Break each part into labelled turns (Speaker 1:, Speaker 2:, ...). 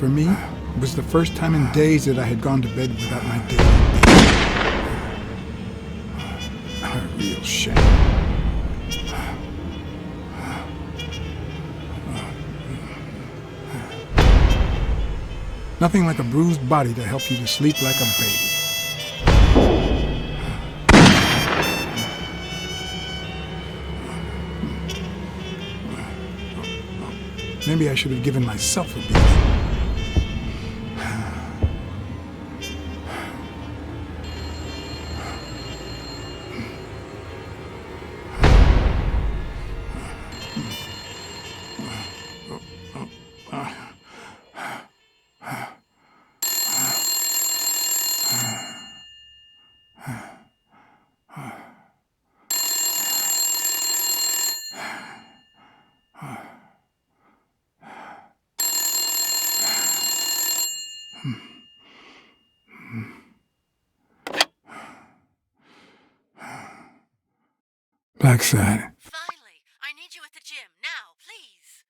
Speaker 1: for me, it was the first time in days that I had gone to bed without my daily baby. A real shame. Nothing like a bruised body to help you to sleep like a baby. Maybe I should have given myself a beating. Blacksad.
Speaker 2: Finally! I need you at the gym, now, please!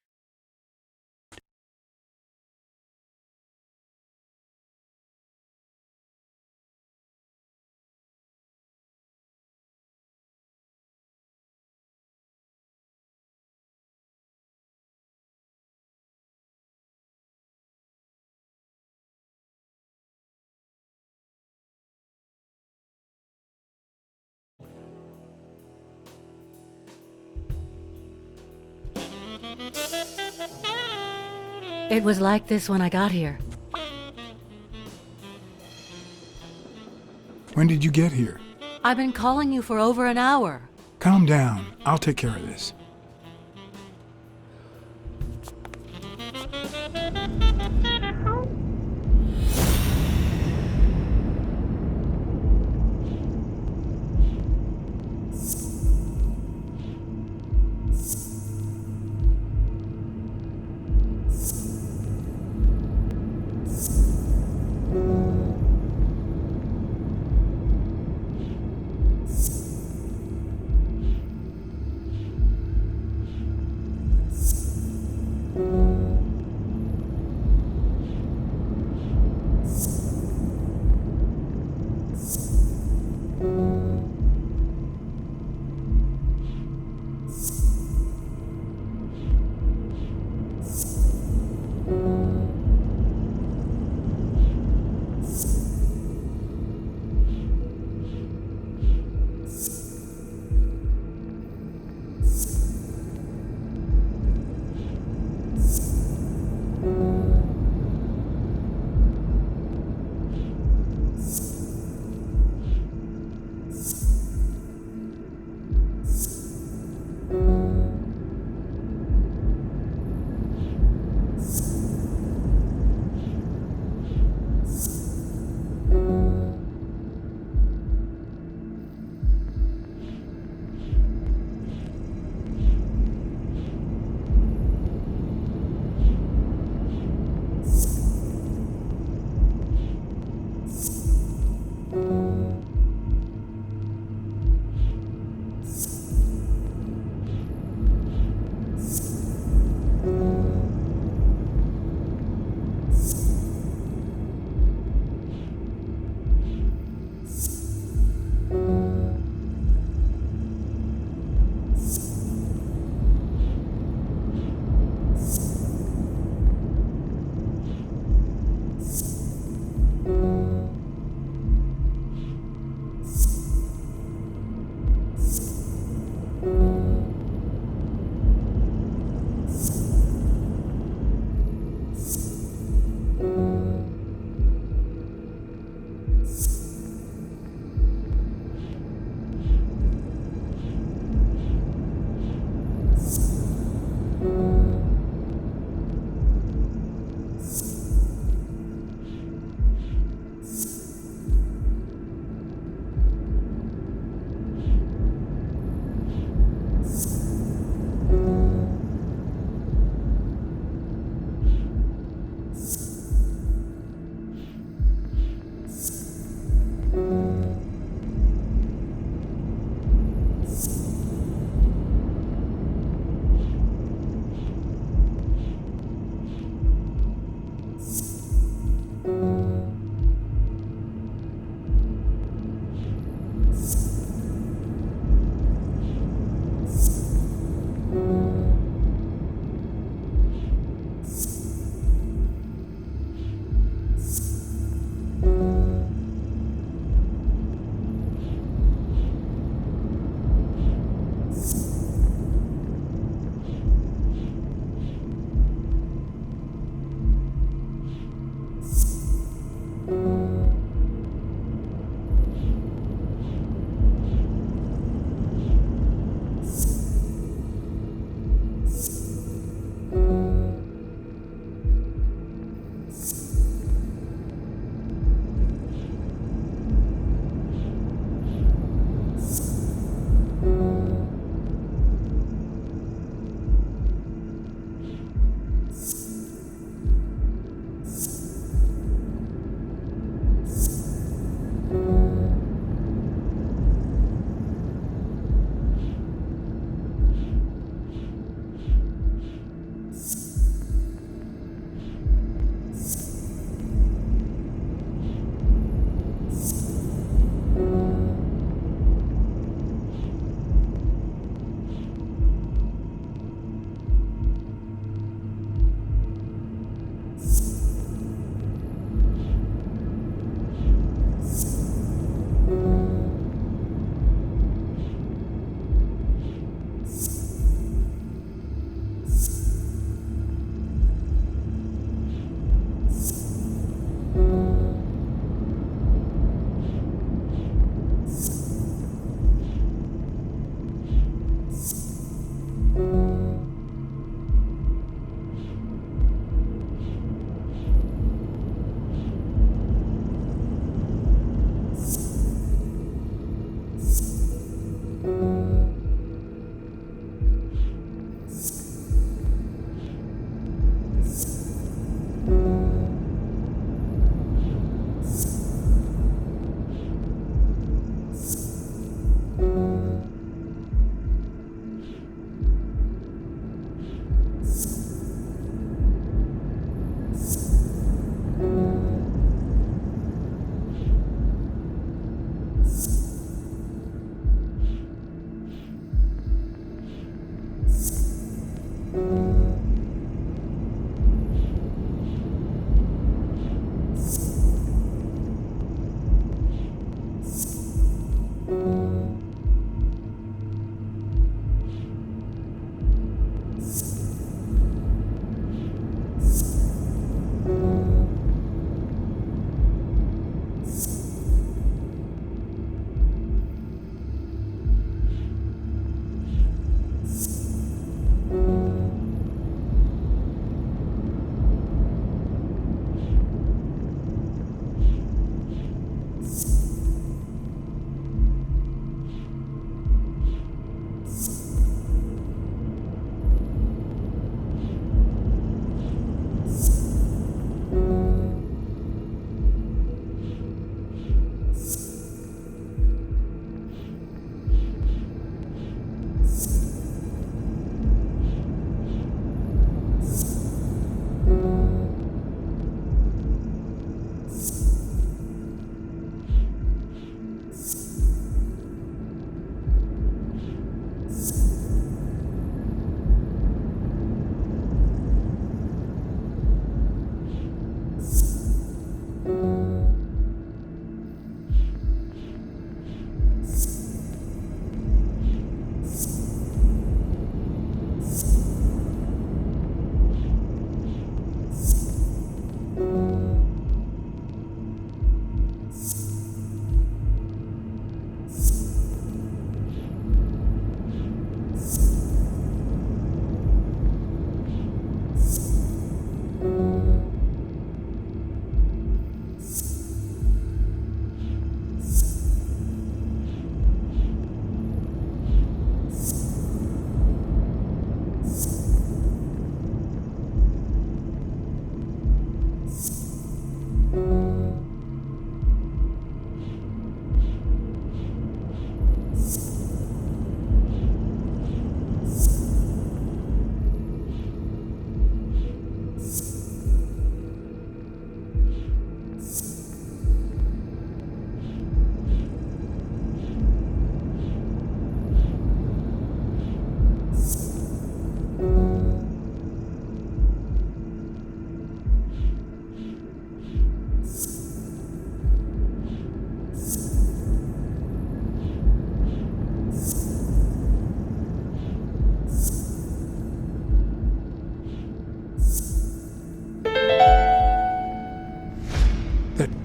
Speaker 2: It was like this when I got here.
Speaker 1: When did you get here?
Speaker 2: I've been calling you for over an hour.
Speaker 1: Calm down. I'll take care of this.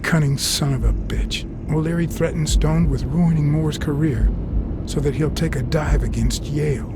Speaker 1: cunning son of a bitch. O'Leary threatened Stone with ruining Moore's career so that he'll take a dive against Yale.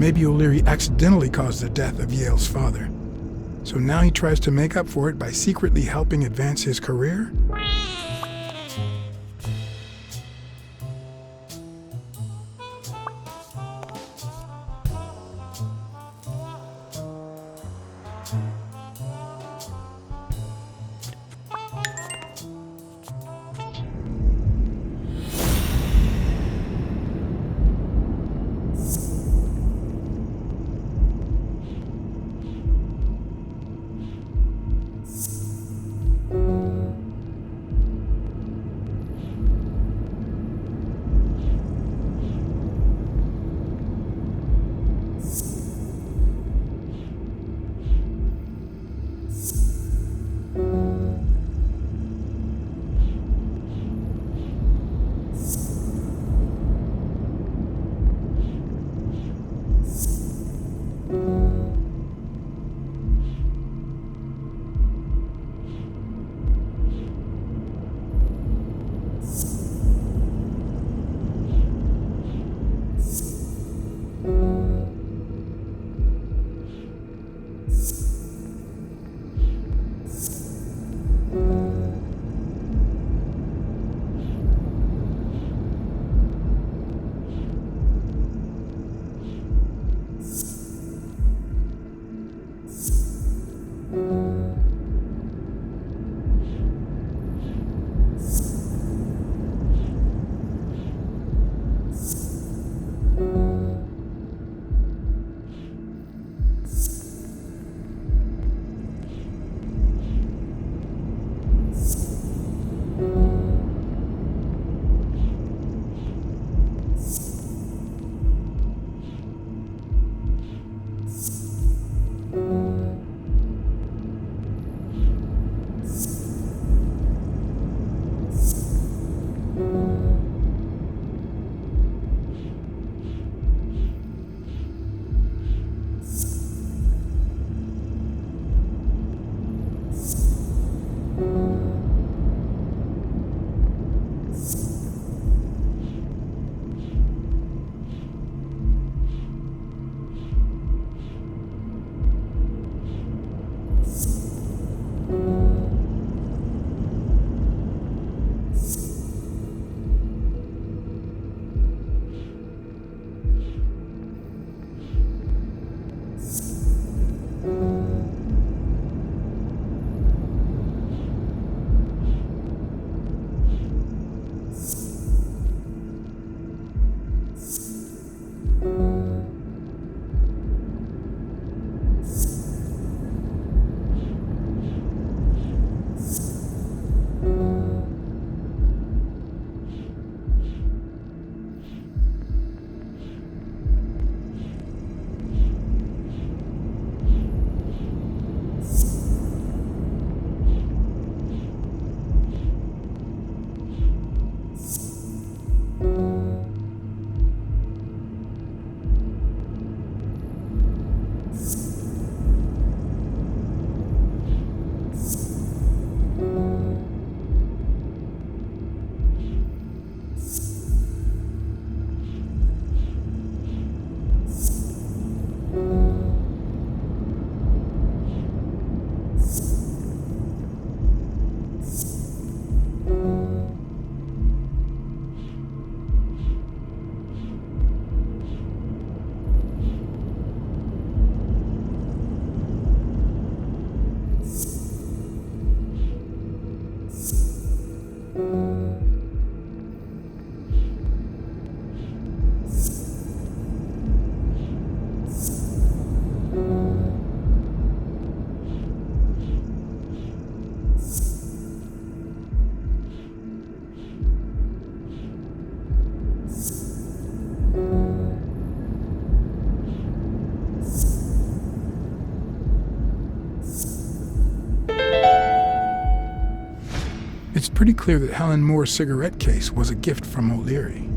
Speaker 1: Maybe O'Leary accidentally caused the death of Yale's father. So now he tries to make up for it by secretly helping advance his career? It's pretty clear that Helen Moore's cigarette case was a gift from O'Leary.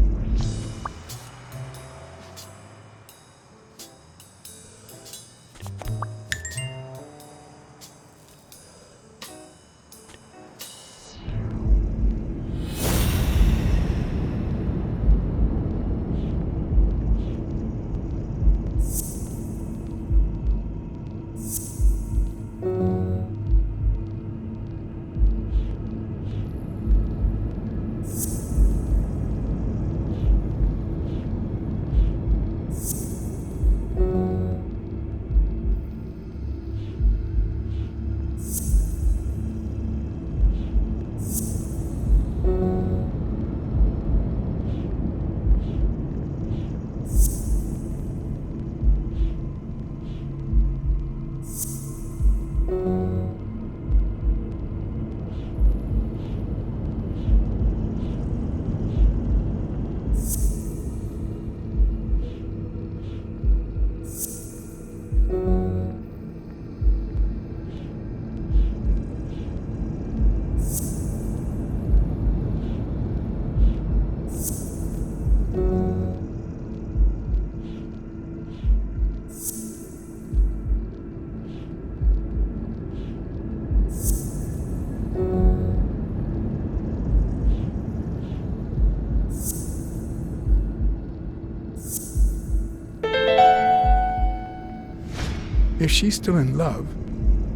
Speaker 1: If she's still in love,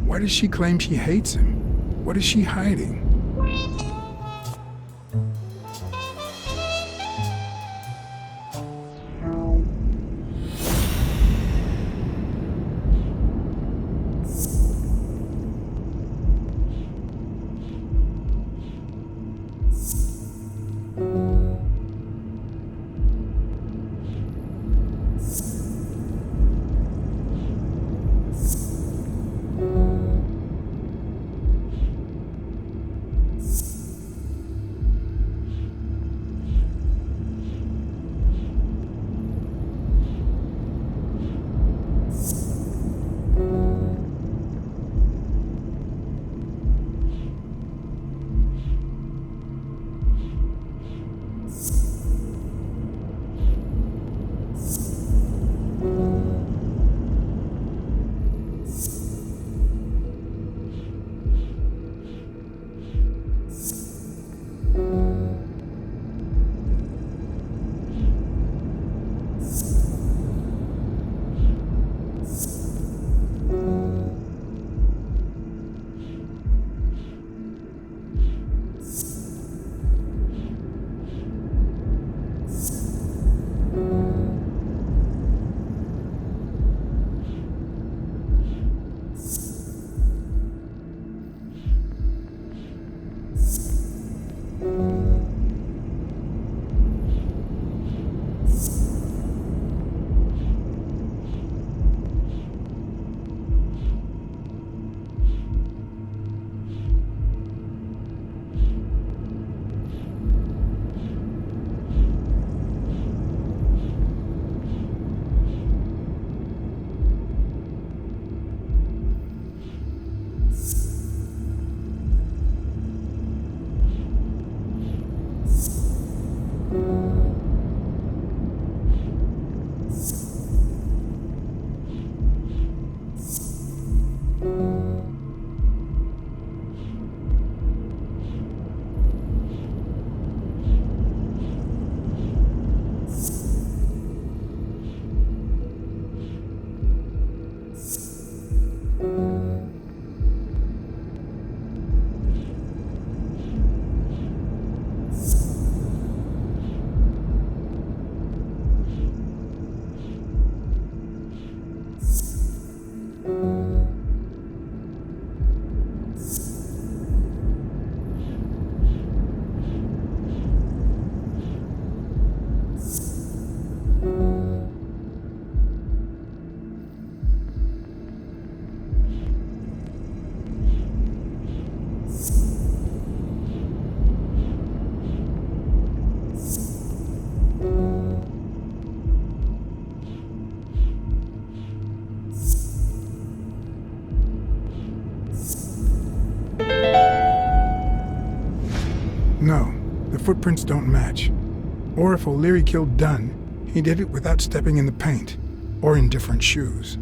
Speaker 1: why does she claim she hates him? What is she hiding? No, the footprints don't match. Or if O'Leary killed Dunn, he did it without stepping in the paint, or in different shoes.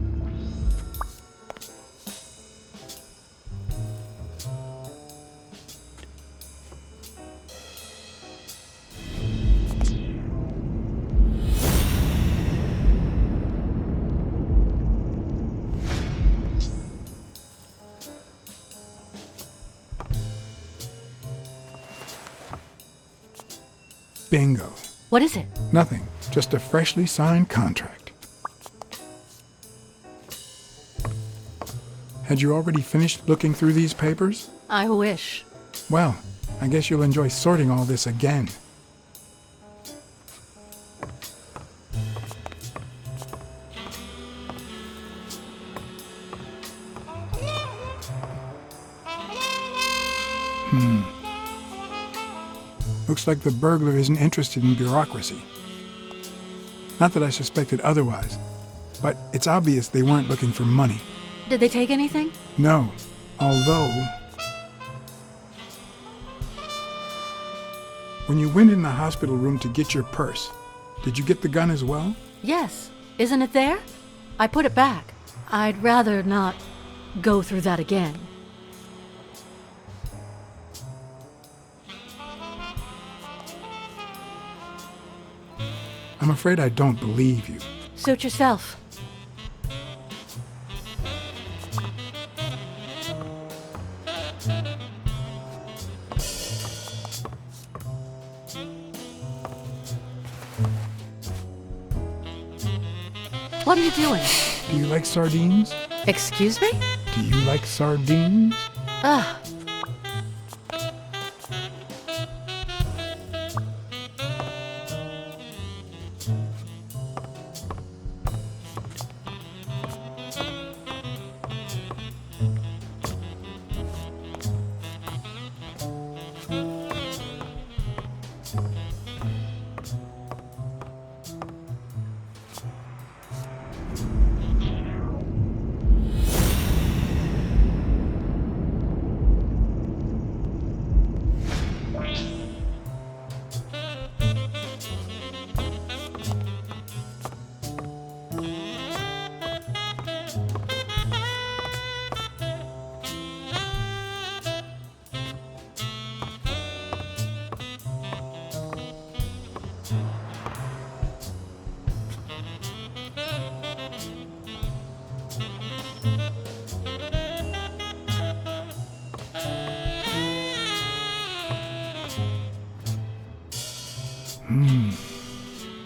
Speaker 1: Bingo.
Speaker 2: What is it?
Speaker 1: Nothing. Just a freshly signed contract. Had you already finished looking through these papers?
Speaker 2: I wish.
Speaker 1: Well, I guess you'll enjoy sorting all this again. Looks like the burglar isn't interested in bureaucracy. Not that I suspected otherwise, but it's obvious they weren't looking for money.
Speaker 2: Did they take anything?
Speaker 1: No, although... When you went in the hospital room to get your purse, did you get the gun as well?
Speaker 2: Yes. Isn't it there? I put it back. I'd rather not go through that again.
Speaker 1: I'm afraid I don't believe you.
Speaker 2: Suit yourself. What are you doing?
Speaker 1: Do you like sardines?
Speaker 2: Excuse me?
Speaker 1: Do you like sardines?
Speaker 2: Ugh.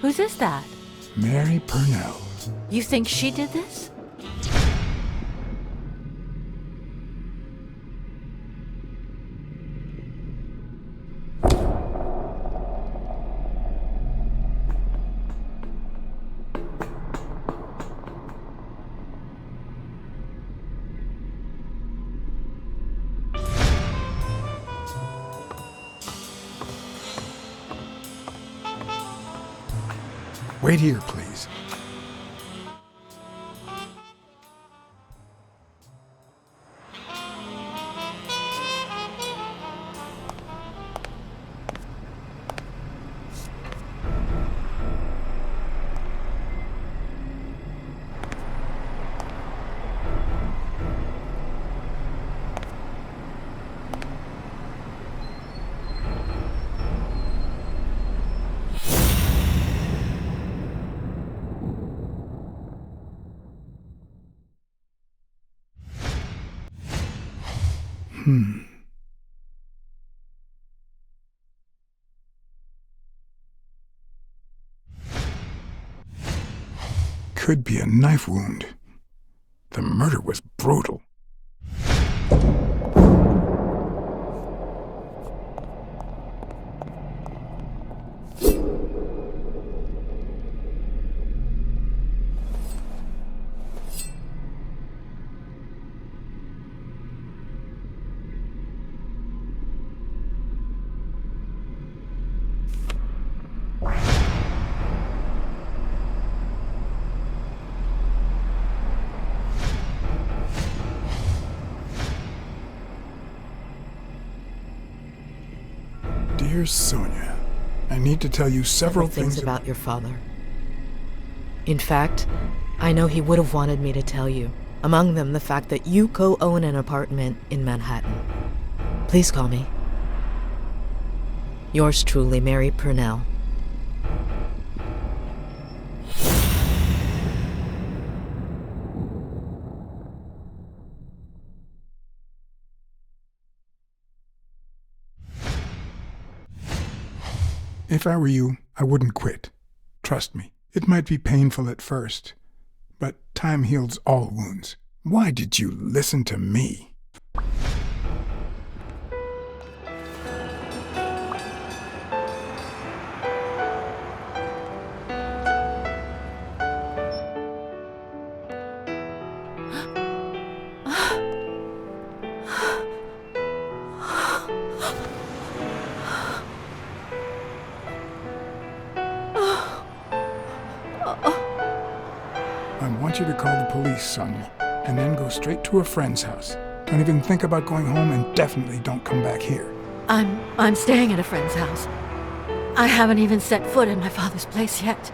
Speaker 2: Whose is that?
Speaker 1: Mary Purnell.
Speaker 2: You think she did this?
Speaker 1: Wait here, please. Could be a knife wound. The murder was brutal. Dear Sonia, I need to tell you several
Speaker 3: things
Speaker 1: things
Speaker 3: about your father. In fact, I know he would have wanted me to tell you. Among them, the fact that you co-own an apartment in Manhattan. Please call me. Yours truly, Mary Purnell.
Speaker 1: If I were you, I wouldn't quit. Trust me, it might be painful at first, but time heals all wounds. Why did you listen to me? I want you to call the police, Sonia, and then go straight to a friend's house. Don't even think about going home, and definitely don't come back here.
Speaker 2: I'm staying at a friend's house. I haven't even set foot in my father's place yet.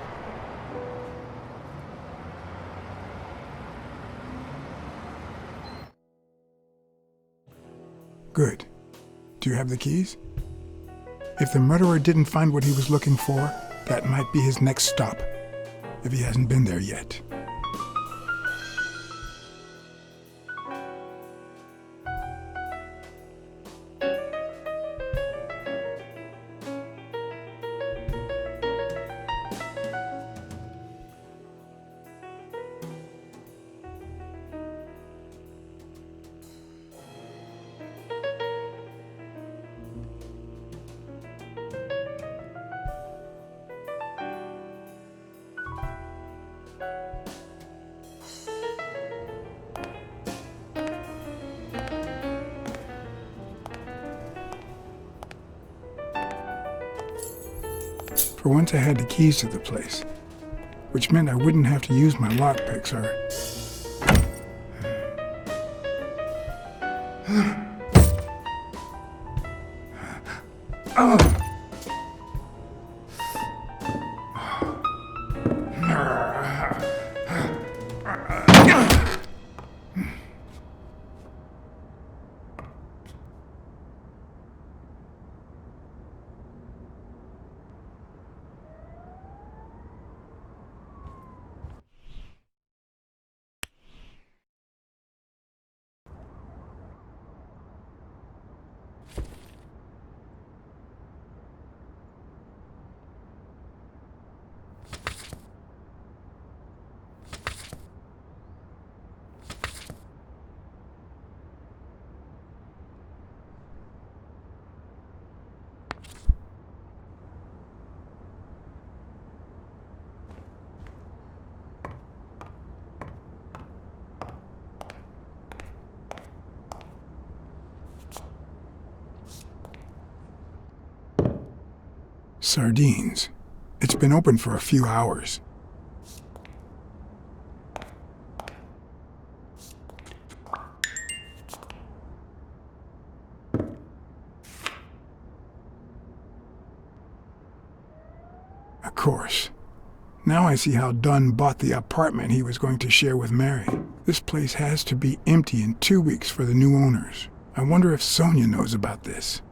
Speaker 1: Good. Do you have the keys? If the murderer didn't find what he was looking for, that might be his next stop, if he hasn't been there yet. For once I had the keys to the place, which meant I wouldn't have to use my lockpicks or... Oh! Sardines. It's been open for a few hours. Of course. Now I see how Dunn bought the apartment he was going to share with Mary. This place has to be empty in 2 weeks for the new owners. I wonder if Sonia knows about this.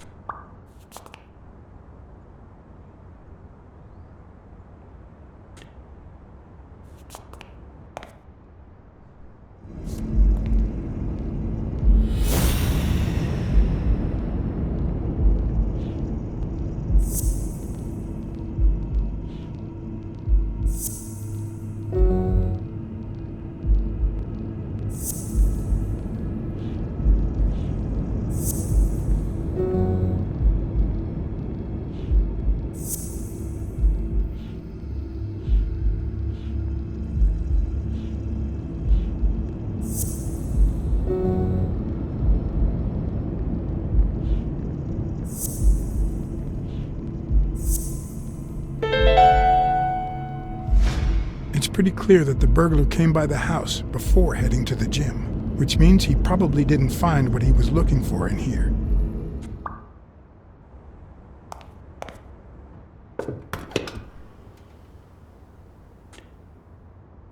Speaker 1: It's pretty clear that the burglar came by the house before heading to the gym, which means he probably didn't find what he was looking for in here.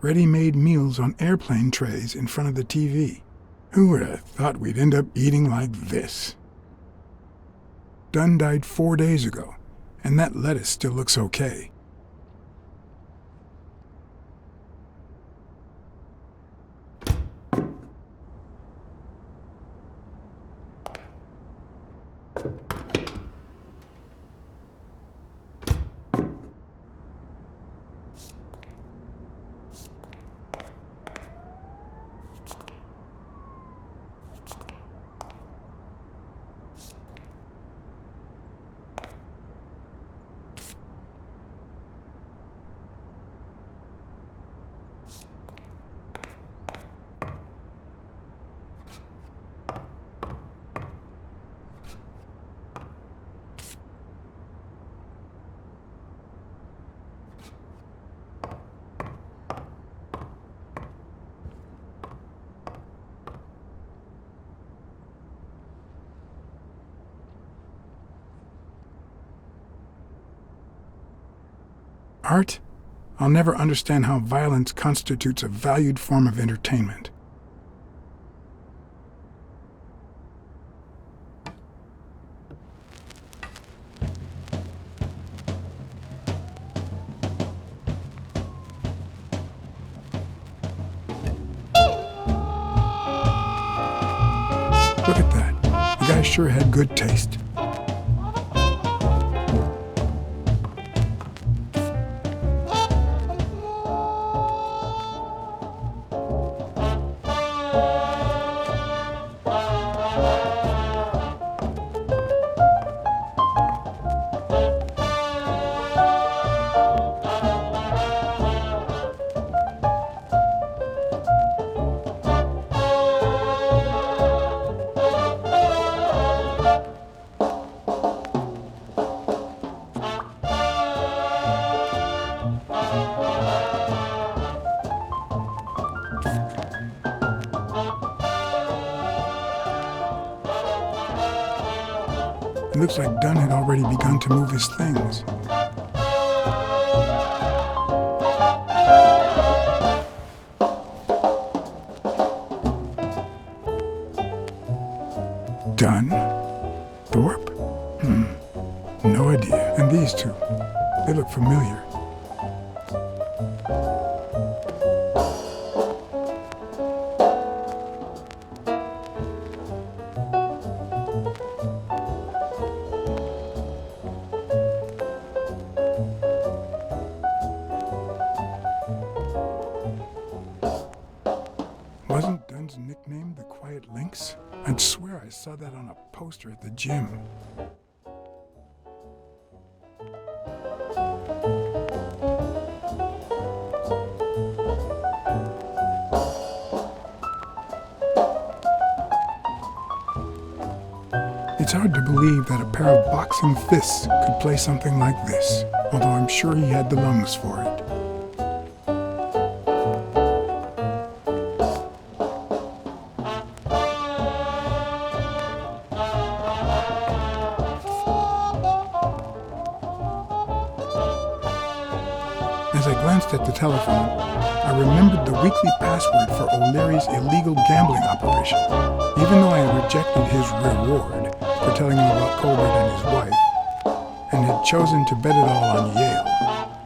Speaker 1: Ready-made meals on airplane trays in front of the TV. Who would have thought we'd end up eating like this? Dunn died 4 days ago, and that lettuce still looks okay. Art? I'll never understand how violence constitutes a valued form of entertainment. Look at that. The guy sure had good taste. It looks like Dunn had already begun to move his things. Dunn? Thorpe? No idea. And these two, they look familiar. Wasn't Dunn's nickname the Quiet Lynx? I'd swear I saw that on a poster at the gym. It's hard to believe that a pair of boxing fists could play something like this, although I'm sure he had the lungs for it. As I glanced at the telephone, I remembered the weekly password for O'Leary's illegal gambling operation. Even though I had rejected his reward for telling him about Colbert and his wife, and had chosen to bet it all on Yale,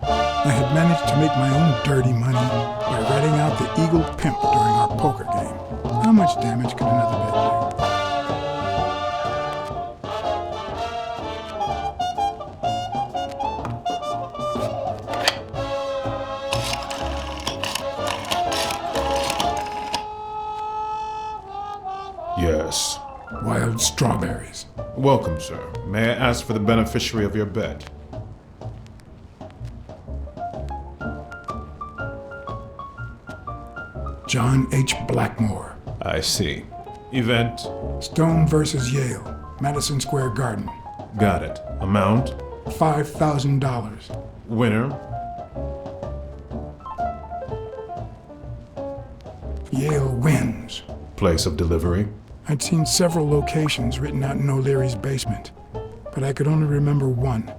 Speaker 1: I had managed to make my own dirty money by ratting out the Eagle Pimp during our poker game. How much damage could another bet do?
Speaker 4: Yes.
Speaker 1: Wild strawberries.
Speaker 4: Welcome, sir. May I ask for the beneficiary of your bet?
Speaker 1: John H. Blackmore.
Speaker 4: I see. Event?
Speaker 1: Stone versus Yale, Madison Square Garden.
Speaker 4: Got it. Amount?
Speaker 1: $5,000.
Speaker 4: Winner?
Speaker 1: Yale wins.
Speaker 4: Place of delivery?
Speaker 1: I'd seen several locations written out in O'Leary's basement, but I could only remember one,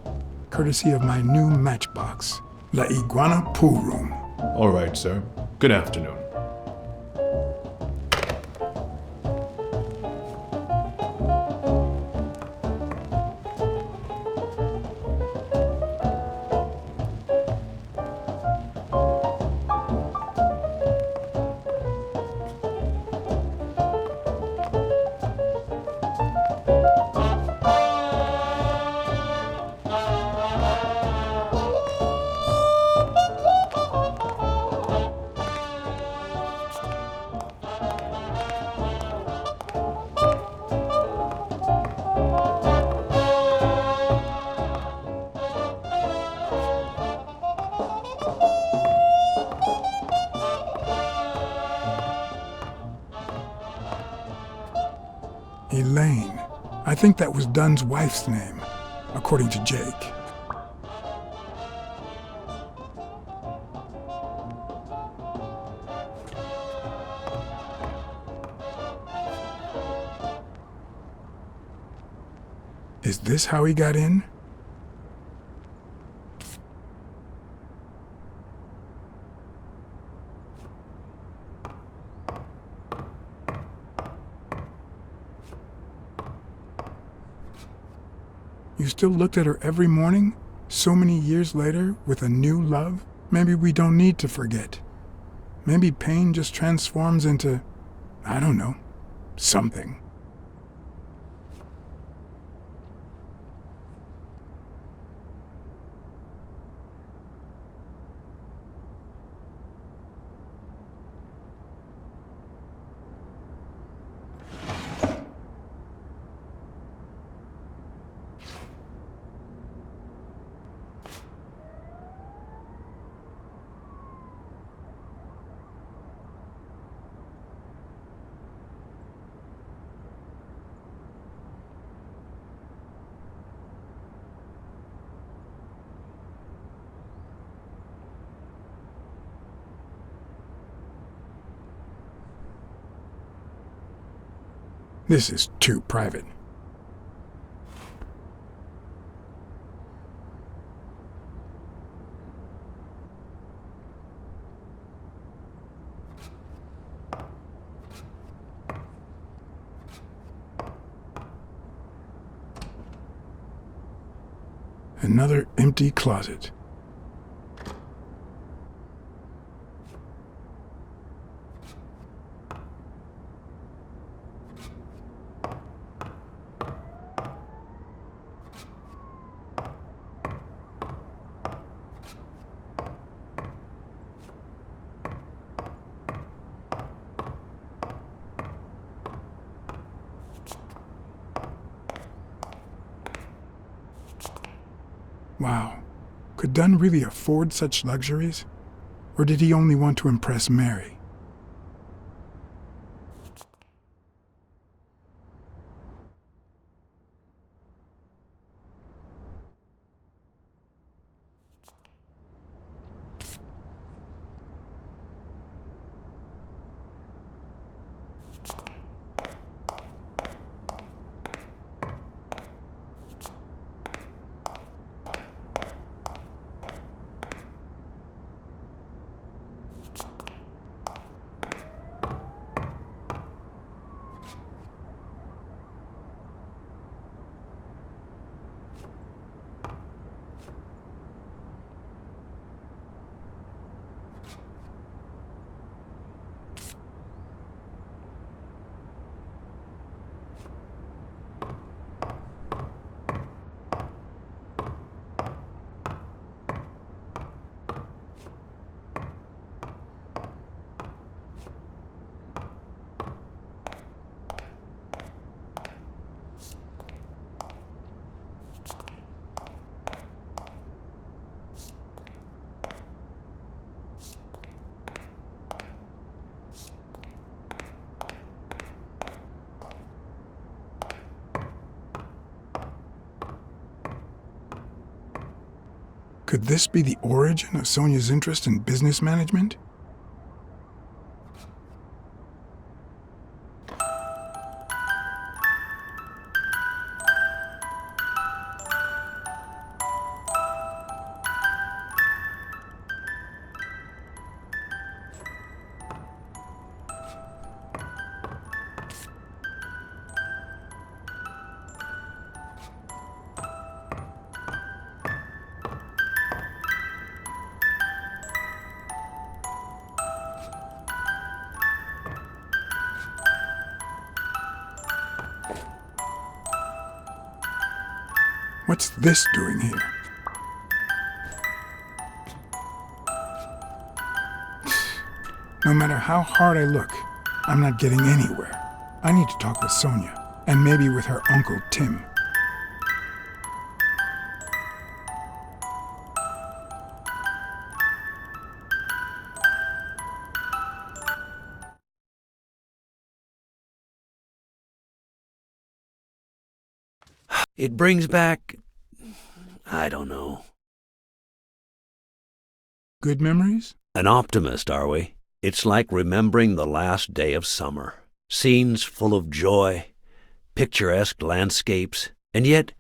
Speaker 1: courtesy of my new matchbox, La Iguana Pool Room.
Speaker 4: All right, sir. Good afternoon.
Speaker 1: Elaine. I think that was Dunn's wife's name, according to Jake. Is this how he got in? You still looked at her every morning, so many years later, with a new love? Maybe we don't need to forget. Maybe pain just transforms into, I don't know, something. This is too private. Another empty closet. Wow. Could Dunn really afford such luxuries? Or did he only want to impress Mary? Could this be the origin of Sonia's interest in business management? What's this doing here? No matter how hard I look, I'm not getting anywhere. I need to talk with Sonia, and maybe with her uncle Tim.
Speaker 5: It brings back, I don't know.
Speaker 1: Good memories?
Speaker 5: An optimist, are we? It's like remembering the last day of summer. Scenes full of joy, picturesque landscapes, and yet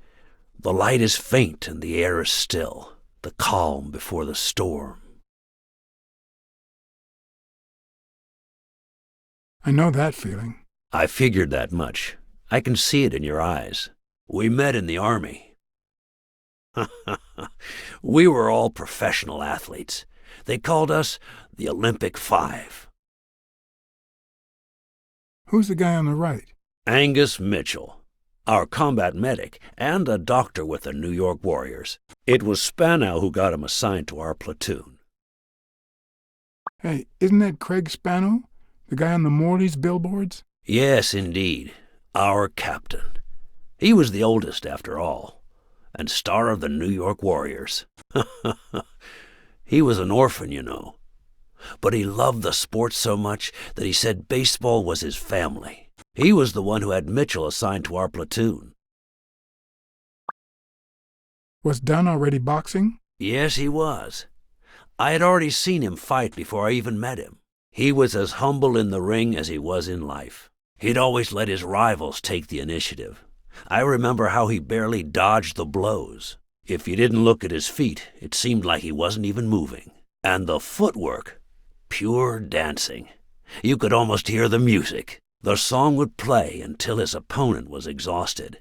Speaker 5: the light is faint and the air is still, the calm before the storm.
Speaker 1: I know that feeling.
Speaker 5: I figured that much. I can see it in your eyes. We met in the Army. We were all professional athletes. They called us the Olympic Five.
Speaker 1: Who's the guy on the right?
Speaker 5: Angus Mitchell, our combat medic, and a doctor with the New York Warriors. It was Spanow who got him assigned to our platoon.
Speaker 1: Hey, isn't that Craig Spano? The guy on the Morley's billboards?
Speaker 5: Yes, indeed. Our captain. He was the oldest, after all, and star of the New York Warriors. He was an orphan, you know. But he loved the sport so much that he said baseball was his family. He was the one who had Mitchell assigned to our platoon.
Speaker 1: Was Dunn already boxing?
Speaker 5: Yes, he was. I had already seen him fight before I even met him. He was as humble in the ring as he was in life. He'd always let his rivals take the initiative. I remember how he barely dodged the blows. If you didn't look at his feet, it seemed like he wasn't even moving. And the footwork, pure dancing. You could almost hear the music. The song would play until his opponent was exhausted.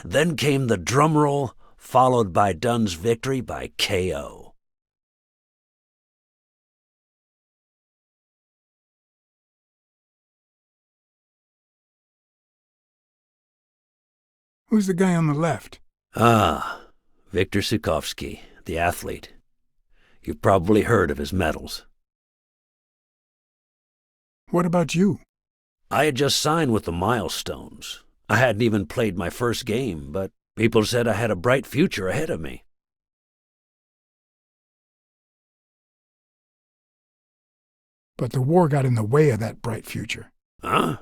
Speaker 5: Then came the drum roll, followed by Dunn's victory by KO.
Speaker 1: Who's the guy on the left?
Speaker 5: Ah, Viktor Sukovsky, the athlete. You've probably heard of his medals.
Speaker 1: What about you?
Speaker 5: I had just signed with the Milestones. I hadn't even played my first game, but people said I had a bright future ahead of me.
Speaker 1: But the war got in the way of that bright future.
Speaker 5: Huh?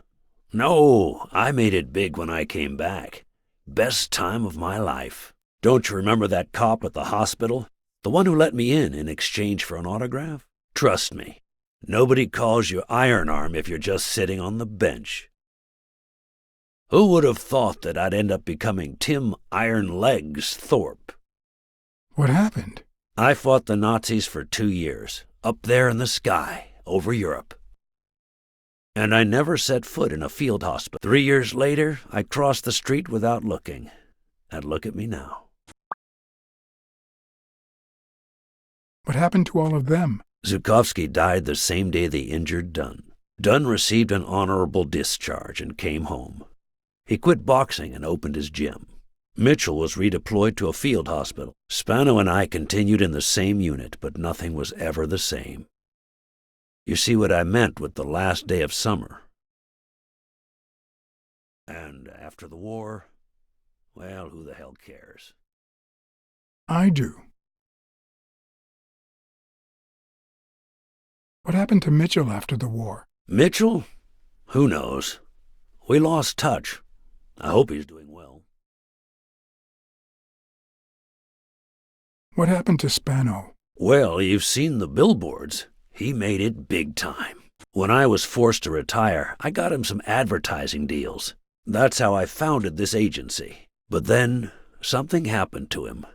Speaker 5: No, I made it big when I came back. Best time of my life. Don't you remember that cop at the hospital? The one who let me in exchange for an autograph? Trust me, nobody calls you Iron Arm if you're just sitting on the bench. Who would have thought that I'd end up becoming Tim Iron Legs Thorpe?
Speaker 1: What happened?
Speaker 5: I fought the Nazis for 2 years, up there in the sky, over Europe. And I never set foot in a field hospital. 3 years later, I crossed the street without looking. And look at me now.
Speaker 1: What happened to all of them?
Speaker 5: Zukovsky died the same day they injured Dunn. Dunn received an honorable discharge and came home. He quit boxing and opened his gym. Mitchell was redeployed to a field hospital. Spano and I continued in the same unit, but nothing was ever the same. You see what I meant with the last day of summer. And after the war, well, who the hell cares?
Speaker 1: I do. What happened to Mitchell after the war?
Speaker 5: Mitchell? Who knows? We lost touch. I hope he's doing well.
Speaker 1: What happened to Spano?
Speaker 5: Well, you've seen the billboards. He made it big time. When I was forced to retire, I got him some advertising deals. That's how I founded this agency. But then, something happened to him.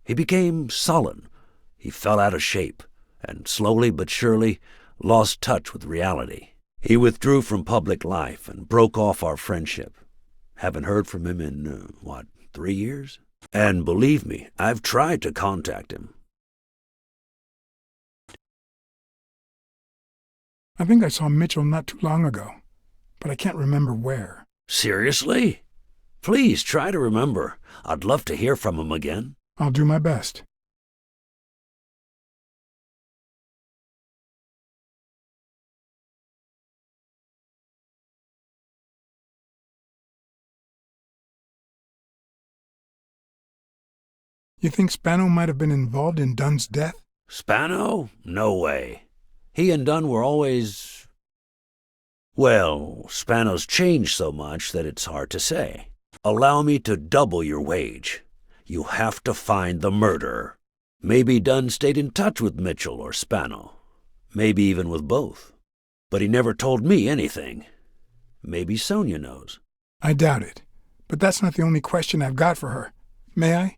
Speaker 5: He became sullen. He fell out of shape, and slowly but surely lost touch with reality. He withdrew from public life and broke off our friendship. Haven't heard from him in, 3 years? And believe me, I've tried to contact him.
Speaker 1: I think I saw Mitchell not too long ago, but I can't remember where.
Speaker 5: Seriously? Please try to remember. I'd love to hear from him again.
Speaker 1: I'll do my best. You think Spano might have been involved in Dunn's death?
Speaker 5: Spano? No way. He and Dunn were always... Well, Spano's changed so much that it's hard to say. Allow me to double your wage. You have to find the murderer. Maybe Dunn stayed in touch with Mitchell or Spano. Maybe even with both. But he never told me anything. Maybe Sonia knows.
Speaker 1: I doubt it. But that's not the only question I've got for her. May I?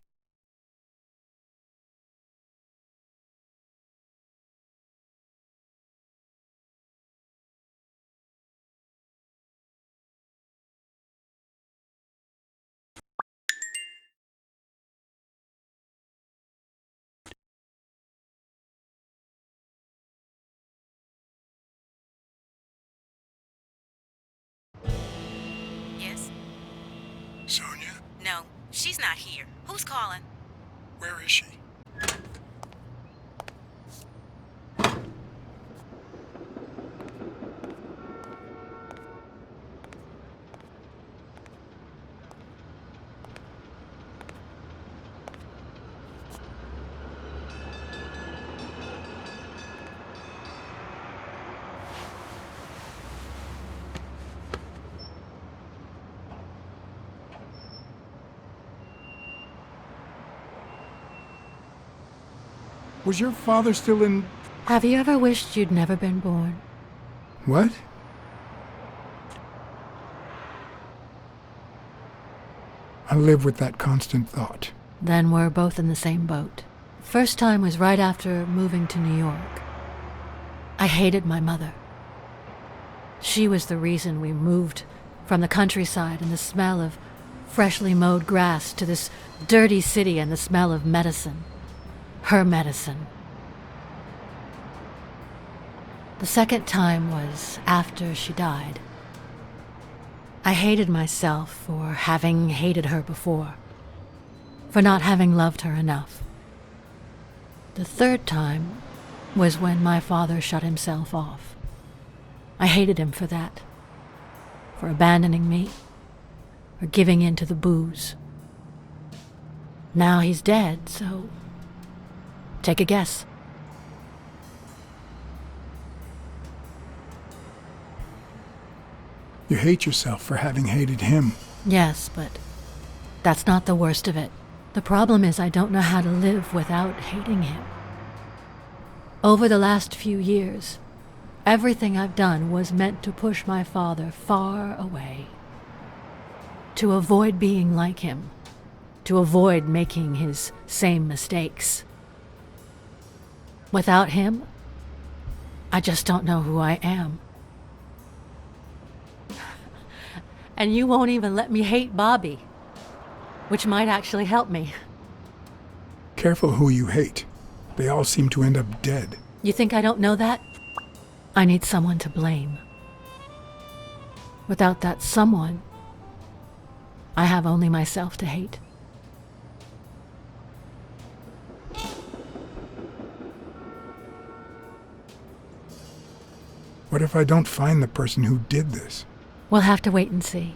Speaker 6: Yes?
Speaker 1: Sonia?
Speaker 6: No, she's not here. Who's calling?
Speaker 1: Where is she? Was your father still in...
Speaker 2: Have you ever wished you'd never been born?
Speaker 1: What? I live with that constant thought.
Speaker 2: Then we're both in the same boat. First time was right after moving to New York. I hated my mother. She was the reason we moved from the countryside and the smell of freshly mowed grass to this dirty city and the smell of medicine. Her medicine. The second time was after she died. I hated myself for having hated her before, for not having loved her enough. The third time was when my father shut himself off. I hated him for that, for abandoning me, for giving in to the booze. Now he's dead, so take a guess.
Speaker 1: You hate yourself for having hated him.
Speaker 2: Yes, but that's not the worst of it. The problem is I don't know how to live without hating him. Over the last few years, everything I've done was meant to push my father far away. To avoid being like him. To avoid making his same mistakes. Without him, I just don't know who I am. And you won't even let me hate Bobby, which might actually help me.
Speaker 1: Careful who you hate. They all seem to end up dead.
Speaker 2: You think I don't know that? I need someone to blame. Without that someone, I have only myself to hate.
Speaker 1: What if I don't find the person who did this?
Speaker 2: We'll have to wait and see.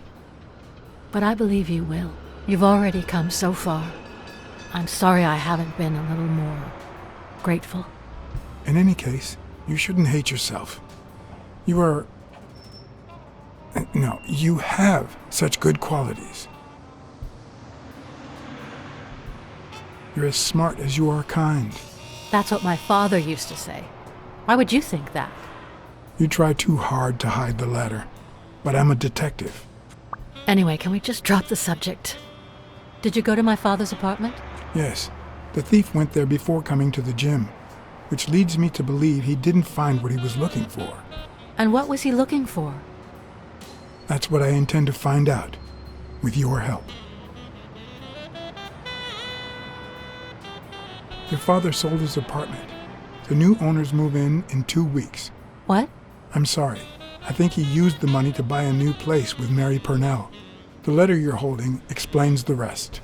Speaker 2: But I believe you will. You've already come so far. I'm sorry I haven't been a little more grateful.
Speaker 1: In any case, you shouldn't hate yourself. You are... No, you have such good qualities. You're as smart as you are kind.
Speaker 2: That's what my father used to say. Why would you think that?
Speaker 1: You try too hard to hide the latter. But I'm a detective.
Speaker 2: Anyway, can we just drop the subject? Did you go to my father's apartment?
Speaker 1: Yes. The thief went there before coming to the gym, which leads me to believe he didn't find what he was looking for.
Speaker 2: And what was he looking for?
Speaker 1: That's what I intend to find out, with your help. Your father sold his apartment. The new owners move in 2 weeks.
Speaker 2: What?
Speaker 1: I'm sorry. I think he used the money to buy a new place with Mary Purnell. The letter you're holding explains the rest.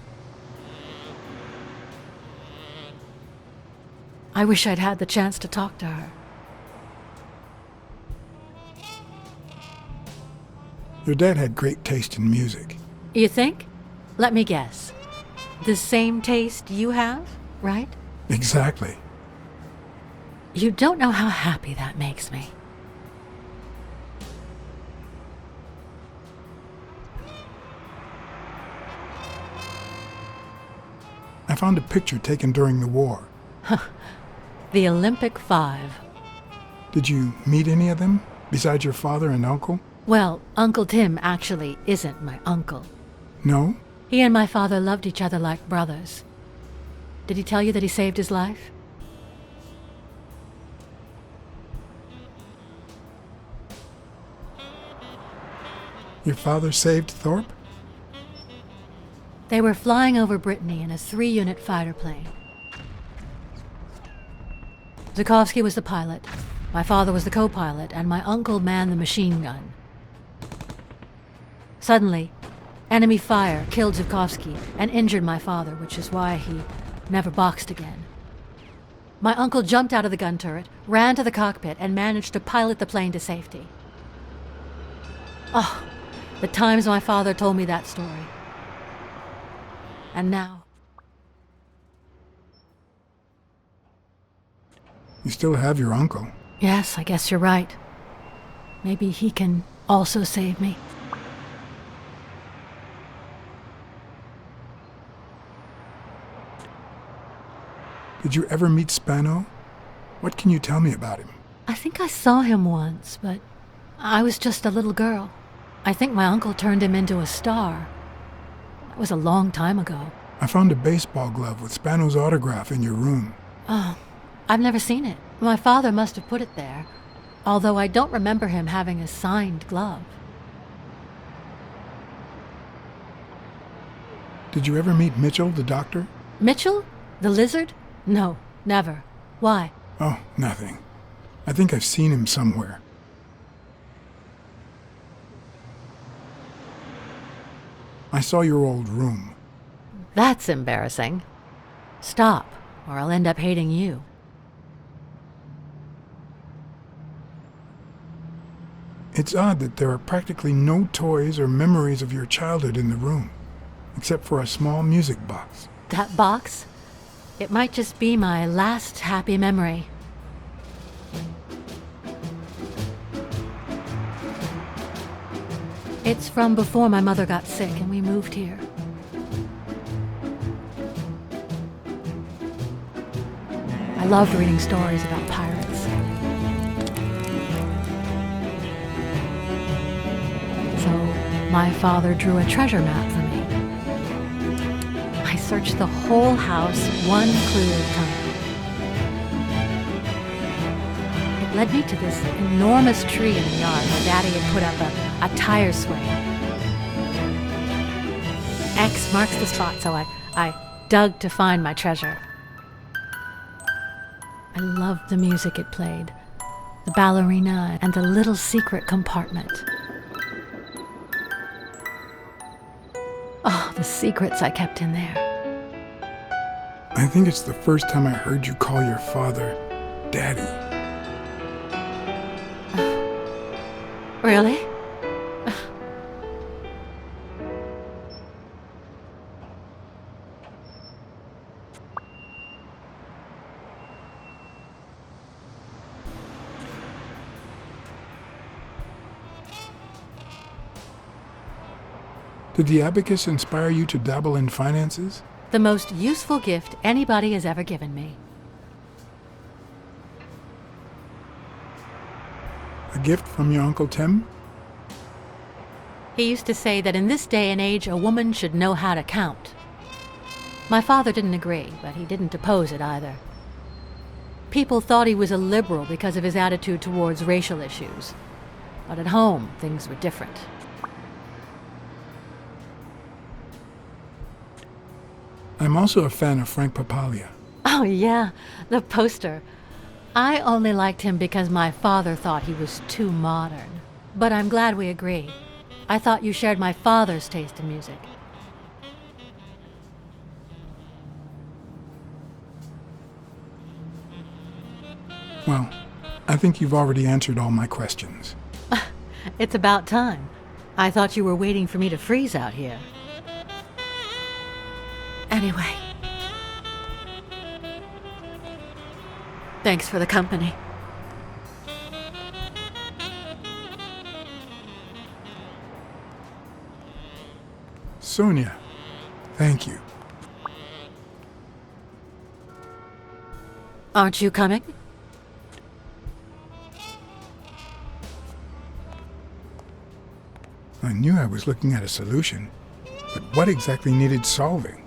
Speaker 2: I wish I'd had the chance to talk to her.
Speaker 1: Your dad had great taste in music.
Speaker 2: You think? Let me guess. The same taste you have, right?
Speaker 1: Exactly.
Speaker 2: You don't know how happy that makes me.
Speaker 1: I found a picture taken during the war.
Speaker 2: The Olympic Five.
Speaker 1: Did you meet any of them, besides your father and uncle?
Speaker 2: Well, Uncle Tim actually isn't my uncle.
Speaker 1: No?
Speaker 2: He and my father loved each other like brothers. Did he tell you that he saved his life?
Speaker 1: Your father saved Thorpe?
Speaker 2: They were flying over Brittany in a 3-unit fighter plane. Zukovsky was the pilot, my father was the co-pilot, and my uncle manned the machine gun. Suddenly, enemy fire killed Zukovsky and injured my father, which is why he never boxed again. My uncle jumped out of the gun turret, ran to the cockpit, and managed to pilot the plane to safety. Oh, the times my father told me that story. And now,
Speaker 1: You still have your uncle.
Speaker 2: yes, I guess you're right. Maybe he can also save me.
Speaker 1: Did you ever meet Spano? What can you tell me about him?
Speaker 2: I think I saw him once, but I was just a little girl. I think my uncle turned him into a star. That was a long time ago.
Speaker 1: I found a baseball glove with Spano's autograph in your room.
Speaker 2: Oh, I've never seen it. My father must have put it there, although I don't remember him having a signed glove.
Speaker 1: Did you ever meet Mitchell, the doctor?
Speaker 2: Mitchell? The lizard? No, never. Why?
Speaker 1: Oh, nothing. I think I've seen him somewhere. I saw your old room.
Speaker 2: That's embarrassing. Stop, or I'll end up hating you.
Speaker 1: It's odd that there are practically no toys or memories of your childhood in the room, except for a small music box.
Speaker 2: That box? It might just be my last happy memory. It's from before my mother got sick and we moved here. I loved reading stories about pirates. So my father drew a treasure map for me. I searched the whole house one clue at a time. It led me to this enormous tree in the yard where Daddy had put up a tire swing. X marks the spot, so I dug to find my treasure. I loved the music it played, the ballerina and the little secret compartment. Oh, the secrets I kept in there.
Speaker 1: I think it's the first time I heard you call your father Daddy.
Speaker 2: Really?
Speaker 1: Did the abacus inspire you to dabble in finances?
Speaker 2: The most useful gift anybody has ever given me.
Speaker 1: A gift from your Uncle Tim?
Speaker 2: He used to say that in this day and age, a woman should know how to count. My father didn't agree, but he didn't oppose it either. People thought he was a liberal because of his attitude towards racial issues. But at home, things were different.
Speaker 1: I'm also a fan of Frank Papalia.
Speaker 2: Oh yeah, the poster. I only liked him because my father thought he was too modern. But I'm glad we agree. I thought you shared my father's taste in music.
Speaker 1: Well, I think you've already answered all my questions.
Speaker 2: It's about time. I thought you were waiting for me to freeze out here. Anyway. Thanks for the company.
Speaker 1: Sonia, thank you.
Speaker 2: Aren't you coming?
Speaker 1: I knew I was looking at a solution, but what exactly needed solving?